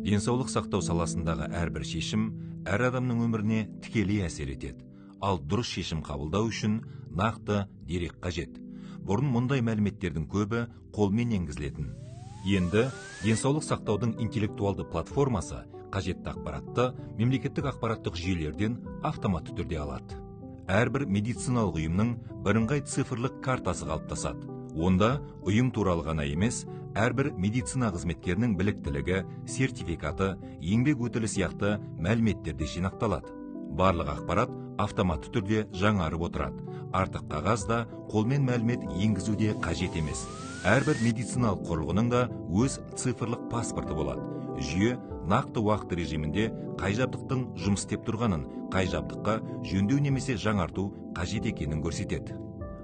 Денсаулық сақтау саласындағы әрбір шешім әр адамның өміріне тікелей әсер етеді. Ал дұрыс шешім қабылдау үшін нақты дерек қажет. Бұрын мұндай мәліметтердің көбі қолмен енгізілетін. Енді денсаулық сақтаудың интеллектуалды платформасы қажетті ақпаратты мемлекеттік ақпараттық жүйелерден автоматты түрде алады. Әрбір медициналық ұйымның бірыңғай цифрлық картасы қалыптасады. Онда ұйым туралы ғана емес, әрбір медицина қызметкерінің біліктілігі, сертификаты, еңбек өтілі сияқты мәліметтер де жинақталады. Барлық ақпарат автоматты түрде жаңарып отырады. Артық қағазда қолмен мәлімет енгізуде қажет емес. Әрбір медициналық құрылғының да өз цифрлық паспорты болады. Жүйе нақты уақыт режимінде қай жабдықтың жұмыс істеп тұрғанын, қай жабдыққа жөндеу немесе жаңарту қажет екенін көрсетеді.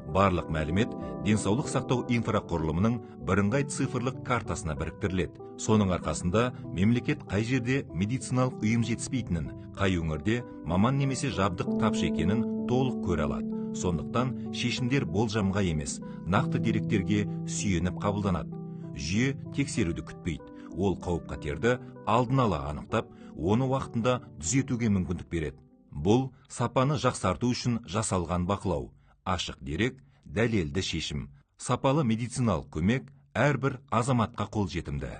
Барлық мәлімет денсаулық сақтау инфрақұрылымының бірыңғай цифрлық картасына біріктіріледі. Соның арқасында мемлекет қай жерде медициналық ұйым жетіспейтінін, қай өңірде маман немесе жабдық тапшы екенін толық көре алады. Сондықтан шешімдер болжамға емес, нақты деректерге сүйеніп қабылданады. Жүйе тексеруді күтпейді. Ол қауіп-қатерді алдын ала анықтап, оны уақытында түзетуге мүмкіндік береді. Бұл сапаны жақсарту үшін жасалған бақылау. Ашық дерек, дәлелді шешім. Сапалы медициналық көмек әрбір азаматқа қолжетімді.